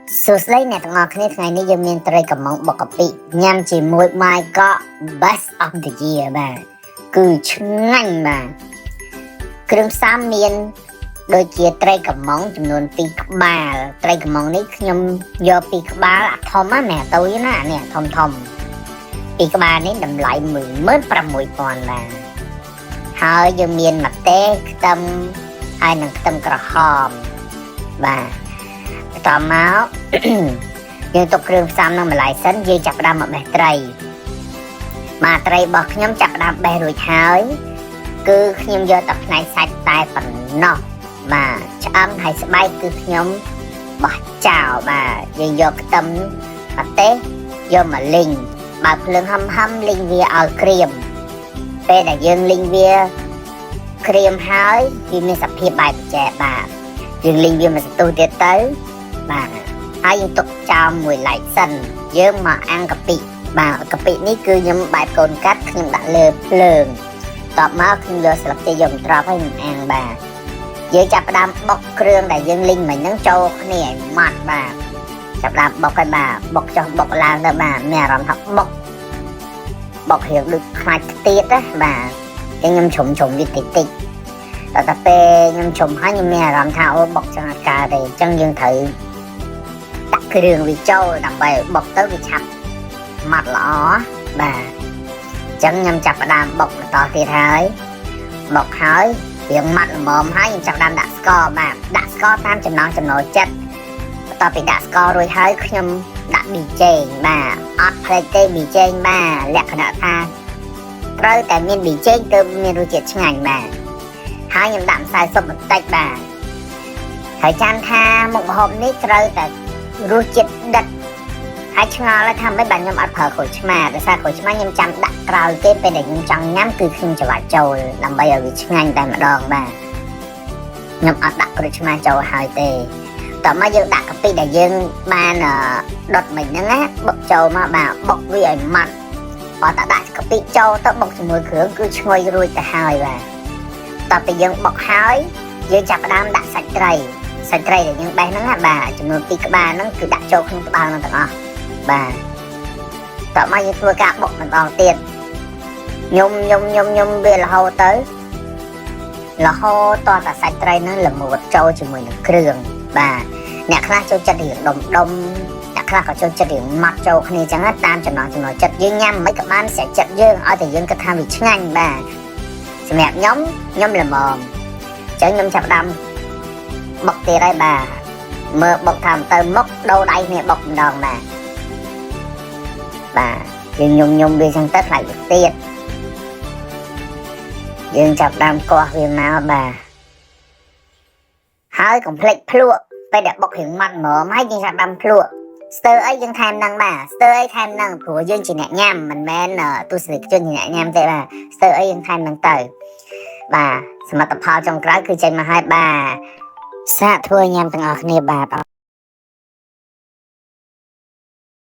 Suslay net ngakneថ្ងៃនេះយើងមានត្រីកំងបុកកាពិញ៉ាំជាមួយ my god best of the year បាទគឺឆ្ងាញ់បាទគ្រឿងផ្សំមានដូចជាត្រីកំងចំនួន2ក្បាលត្រីកំងនេះខ្ញុំយក2ក្បាលអាធំណាតូចណានេះធំ2ក្បាលនេះតម្លៃ 16,000 បាទហើយយើងមានម្ទេសខ្ទឹមហើយនិងខ្ទឹមក្រហមបាទតមកយើងទុកគ្រឿងផ្សំនឹងម្លាយសិនយើងចាប់ផ្ដើមមកបេះត្រីបាទត្រីរបស់ខ្ញុំចាប់ផ្ដើមបេះរួចហើយគឺខ្ញុំយកតែផ្នែកសាច់តែប៉ុណ្ណោះបាទឆ្អឹងហើយស្បែកគឺខ្ញុំបោះចោលបាទយើងយកខ្ទឹមម្ទេសយកមកលីងបើភ្លើងហឹមលីងវាឲ្យក្រៀមពេលដែលយើងលីងវាក្រៀមហើយវាមានសភាពបែបចែបាទយើងលីងវាមួយសន្ទុះទៀតទៅបាទហើយយើងទុកចោលមួយឡែកសិនយើងមកអាំងកាពិបាទកាពិនេះគឺខ្ញុំបែបកូនកាត់ខ្ញុំដាក់លើភ្លើងតបមកខ្ញុំយកស្លឹកចេកយកត្រប់ហើយខ្ញុំអាំងបាទយើងចាប់ផ្ដើមបុកគ្រឿងដែលយើងលីងមិញហ្នឹងចូលគ្នាឲ្យម៉ត់បាទចាប់ផ្ដើមបុកឲ្យបាទបុកចុះបុកឡើងទៅបាទមានអារម្មណ៍ថាបុករៀងដូចខ្លាច់ខ្ទៀតណាបាទខ្ញុំជ្រុំវាតិចតតែពេលខ្ញុំជ្រុំហើយខ្ញុំមានអារម្មណ៍ថាអូបុកចឹងអត់កើតទេអញ្ចឹងយើងត្រូវដាក់គ្រឿងវាចូលដើម្បីឲ្យបុកទៅវាឆាប់ម៉ត់ល្អបាទអញ្ចឹងខ្ញុំចាប់ផ្ដើមបុកបន្តទៀតហើយបុកហើយវាម៉ត់ល្មមហើយខ្ញុំចាប់ផ្ដើមដាក់ស្ករបាទដាក់ស្ករតាមចំណង់ចំណូលចិត្តបន្ទាប់ពីដាក់ស្កររួចហើយខ្ញុំដាក់ប៊ីចេងបាទអត់ភ្លេចទេប៊ីចេងបាទលក្ខណៈថាត្រូវតែមានប៊ីចេងទើបមានរសជាតិឆ្ងាញ់បាទហើយខ្ញុំដាក់ម្សៅស៊ុបបន្តិចបាទហើយចាំថាមុខម្ហូបនេះត្រូវតែរសជាតិដិតហើយឆ្ងល់ថាមិនបាទខ្ញុំអត់ប្រើក្រូចឆ្មាដោយសារក្រូចឆ្មាខ្ញុំចាំដាក់ក្រោយទេពេលដែលខ្ញុំចង់ញ៉ាំគឺខ្ញុំច្របាច់ចូលដើម្បីឲ្យវាឆ្ងាញ់តែម្ដងបាទខ្ញុំអត់ដាក់ក្រូចឆ្មាចូលហើយទេតោះមកយើងដាក់កាពិដែលយើងបានដុតមិញហ្នឹងណាបុកចូលមកបាទបុកវាឲ្យម៉ត់បើតែដាក់កាពិចូលទៅបុកជាមួយគ្រឿងគឺឈ្ងុយរួចទៅហើយបាទតោះពេលយើងបុកហើយយើងចាប់ផ្ដើមដាក់សាច់ត្រីដែលយើងបេះហ្នឹងណាបាទចំនួន2ក្បាលហ្នឹងគឺដាក់ចូលក្នុងក្បាលហ្នឹងទាំងអស់បាទតោះមកយើងធ្វើការបុកម្ដងទៀតញុំវារហូតទៅតតែសាច់ត្រីហ្នឹងល្មួតចូលជាមួយនឹងគ្រឿងបាទអ្នកខ្លះចូលចិត្តរៀងដុំអ្នកខ្លះក៏ចូលចិត្តរៀងម៉ត់ចូលគ្នាចឹងតាមចំណង់ចំណូលចិត្តយើងញ៉ាំមិនក៏បានស្រេចចិត្តយើងឲ្យតែយើងគិតថាវាឆ្ងាញ់បាទសម្រាប់ខ្ញុំល្មមចឹងខ្ញុំចាប់ផ្ដើមបុកទៀតហើយបាទមើលបុកថាទៅមុខដូរដៃគ្នាបុកម្ដងបាទយើងញុំវាចឹងទៅខ្លាចវាទៀតយើងចាប់ដើមកោះវាមកបាទហើយកុំភ្លេចភ្លក់ពេលដែលបុករៀងម៉ត់ហ្មងហើយយើងចាប់ដើមភ្លក់ស្ទើរអីយើងថែមហ្នឹងបាទស្ទើរអីថែមហ្នឹងព្រោះយើងជាអ្នកញ៉ាំមិនមែនទស្សនិកជនជាអ្នកញ៉ាំទេបាទស្ទើរអីយើងថែមហ្នឹងទៅបាទសមិទ្ធផលចុងក្រោយគឺចេញមកហើយបាទសាកធ្វើញ៉ាំទាំងអស់គ្នាបាទ